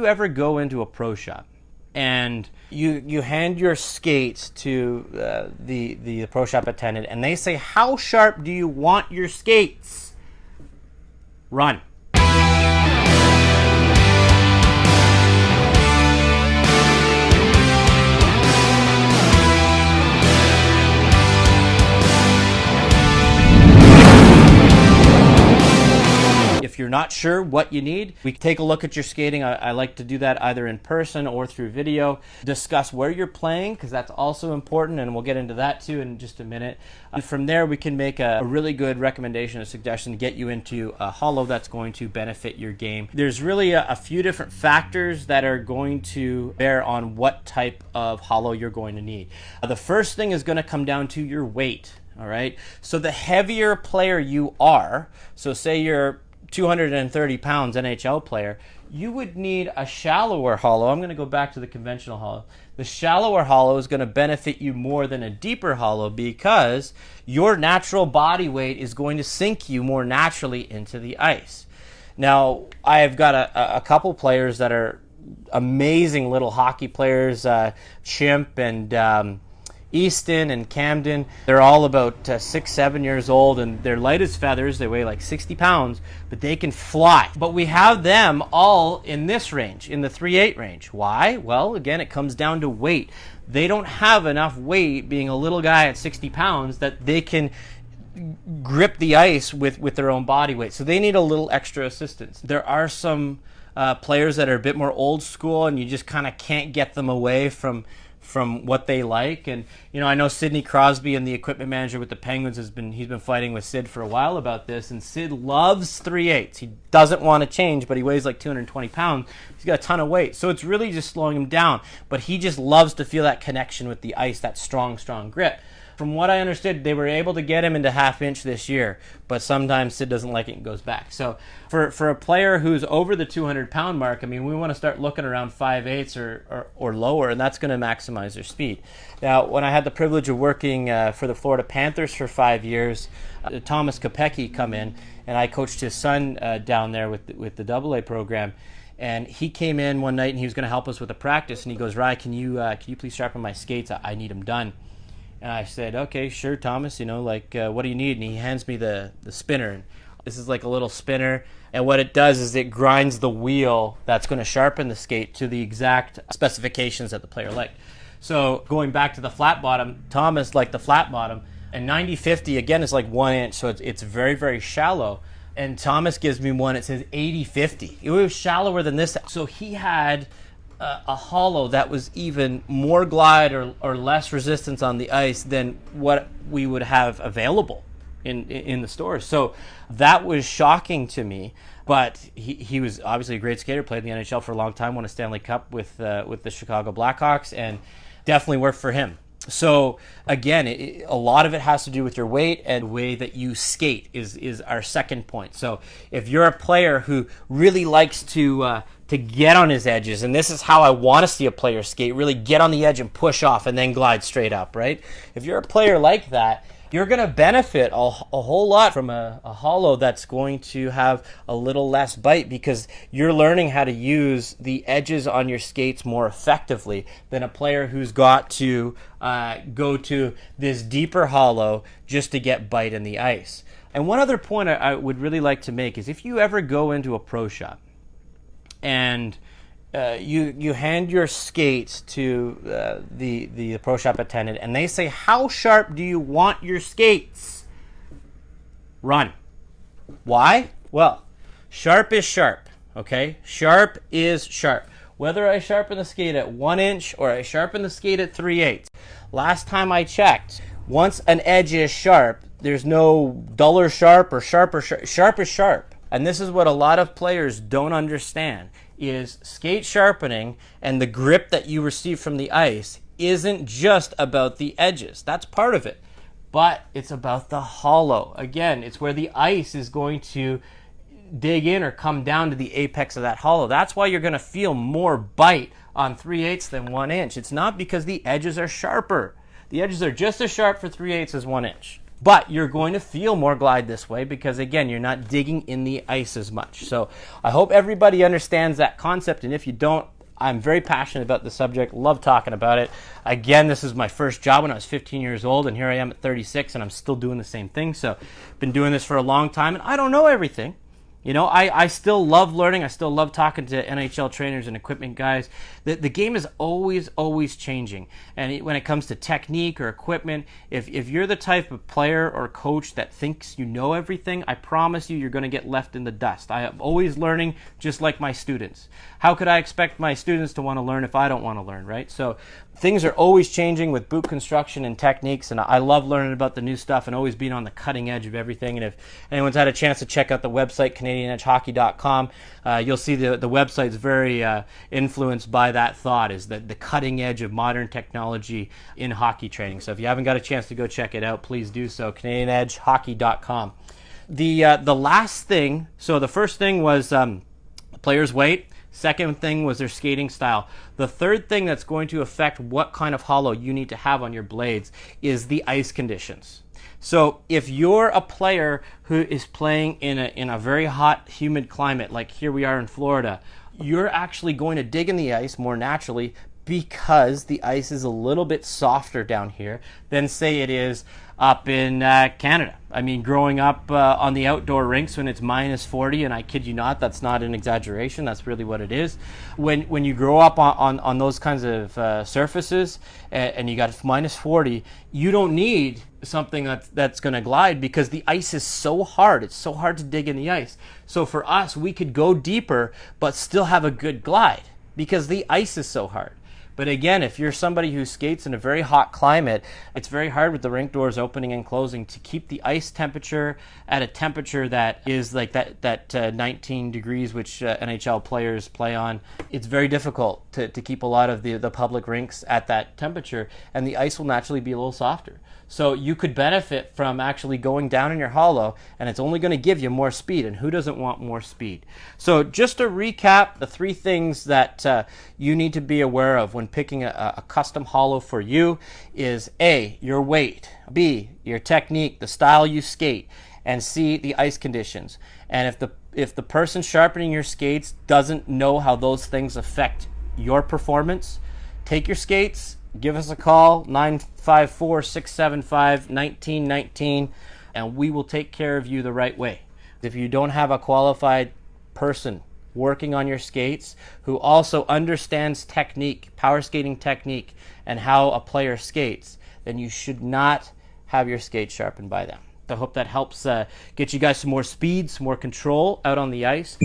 You ever go into a pro shop and you hand your skates to the pro shop attendant and they say, how sharp do you want your skates? Run. If you're not sure what you need, we take a look at your skating. I like to do that either in person or through video. Discuss where you're playing, because that's also important, and we'll get into that too in just a minute. From there, we can make a really good recommendation, a suggestion to get you into a hollow that's going to benefit your game. There's really a few different factors that are going to bear on what type of hollow you're going to need. The first thing is going to come down to your weight. All right. So the heavier player you are, so say you're 230 pounds NHL player, you would need a shallower hollow. I'm going to go back to the conventional hollow. The shallower hollow is going to benefit you more than a deeper hollow because your natural body weight is going to sink you more naturally into the ice. Now, I've got a couple players that are amazing little hockey players, Chimp and Easton and Camden. They're all about 6-7 years old, and they're light as feathers. They weigh like 60 pounds, but they can fly. But we have them all in this range, in the 3/8 range. Why? Well, again, it comes down to weight. They don't have enough weight, being a little guy at 60 pounds, that they can grip the ice with their own body weight. So they need a little extra assistance. There are some players that are a bit more old school, and you just kind of can't get them away from what they like. And I know Sidney Crosby, and the equipment manager with the Penguins, he's been fighting with Sid for a while about this, and Sid loves 3/8. He doesn't want to change, but he weighs like 220 pounds. He's got a ton of weight, so it's really just slowing him down, but he just loves to feel that connection with the ice, that strong grip. From what I understood, they were able to get him into half-inch this year, but sometimes Sid doesn't like it and goes back. So for a player who's over the 200-pound mark, I mean, we want to start looking around 5/8 or lower, and that's going to maximize their speed. Now, when I had the privilege of working for the Florida Panthers for 5 years, Thomas Kopecky come in, and I coached his son down there with the AA program. And he came in one night, and he was going to help us with a practice, and he goes, "Rye, can you please sharpen my skates? I need them done." And I said, "Okay, sure, Thomas, what do you need?" And he hands me the spinner. And this is like a little spinner, and what it does is it grinds the wheel that's going to sharpen the skate to the exact specifications that the player liked. So going back to the flat bottom, Thomas liked the flat bottom, and 90-50, again, is like 1 inch, so it's very, very shallow. And Thomas gives me one, it says 80-50. It was shallower than this. So he had a hollow that was even more glide or less resistance on the ice than what we would have available in the stores. So that was shocking to me. But he was obviously a great skater, played in the NHL for a long time, won a Stanley Cup with the Chicago Blackhawks, and definitely worked for him. So again, a lot of it has to do with your weight, and the way that you skate is our second point. So if you're a player who really likes to get on his edges, and this is how I want to see a player skate, really get on the edge and push off and then glide straight up, right? If you're a player like that, you're going to benefit a whole lot from a hollow that's going to have a little less bite, because you're learning how to use the edges on your skates more effectively than a player who's got to go to this deeper hollow just to get bite in the ice. And one other point I would really like to make is, if you ever go into a pro shop and you hand your skates to the pro shop attendant and they say, how sharp do you want your skates? Run. Why? Well, sharp is sharp, okay? Sharp is sharp. Whether I sharpen the skate at 1 inch or I sharpen the skate at 3/8, last time I checked, once an edge is sharp, there's no duller sharp or sharper sharp. Sharp is sharp. And this is what a lot of players don't understand, is skate sharpening and the grip that you receive from the ice isn't just about the edges. That's part of it. But it's about the hollow. Again, it's where the ice is going to dig in or come down to the apex of that hollow. That's why you're going to feel more bite on 3/8 than 1 inch. It's not because the edges are sharper. The edges are just as sharp for 3/8 as 1 inch. But you're going to feel more glide this way because, again, you're not digging in the ice as much. So I hope everybody understands that concept, and if you don't, I'm very passionate about the subject, love talking about it. Again, this is my first job when I was 15 years old, and here I am at 36, and I'm still doing the same thing. So I've been doing this for a long time, and I don't know everything. You know, I still love learning. I still love talking to NHL trainers and equipment guys. The game is always changing. And when it comes to technique or equipment, if you're the type of player or coach that thinks you know everything, I promise you're going to get left in the dust. I am always learning, just like my students. How could I expect my students to want to learn if I don't want to learn, right? So things are always changing with boot construction and techniques, and I love learning about the new stuff and always being on the cutting edge of everything. And if anyone's had a chance to check out the website, CanadianEdgeHockey.com, you'll see the website's very influenced by that thought, is that the cutting edge of modern technology in hockey training. So if you haven't got a chance to go check it out, please do so, CanadianEdgeHockey.com. The last thing, so the first thing was player's weight. Second thing was their skating style. The third thing that's going to affect what kind of hollow you need to have on your blades is the ice conditions. So if you're a player who is playing in a very hot, humid climate, like here we are in Florida, you're actually going to dig in the ice more naturally because the ice is a little bit softer down here than, say, it is up in Canada. I mean, growing up on the outdoor rinks when it's minus 40, and I kid you not, that's not an exaggeration, that's really what it is. When you grow up on those kinds of surfaces and you got minus 40, you don't need something that's going to glide because the ice is so hard. It's so hard to dig in the ice. So for us, we could go deeper but still have a good glide because the ice is so hard. But again, if you're somebody who skates in a very hot climate, it's very hard with the rink doors opening and closing to keep the ice temperature at a temperature that is like that 19 degrees, which NHL players play on. It's very difficult to keep a lot of the public rinks at that temperature, and the ice will naturally be a little softer. So you could benefit from actually going down in your hollow, and it's only going to give you more speed, and who doesn't want more speed? So just to recap, the three things that you need to be aware of when picking a custom hollow for you is A, your weight, B, your technique, the style you skate, and C, the ice conditions. And if the person sharpening your skates doesn't know how those things affect your performance, take your skates, give us a call, 954-675-1919, and we will take care of you the right way. If you don't have a qualified person working on your skates who also understands technique, power skating technique, and how a player skates, then you should not have your skates sharpened by them. I hope that helps get you guys some more speed, some more control out on the ice.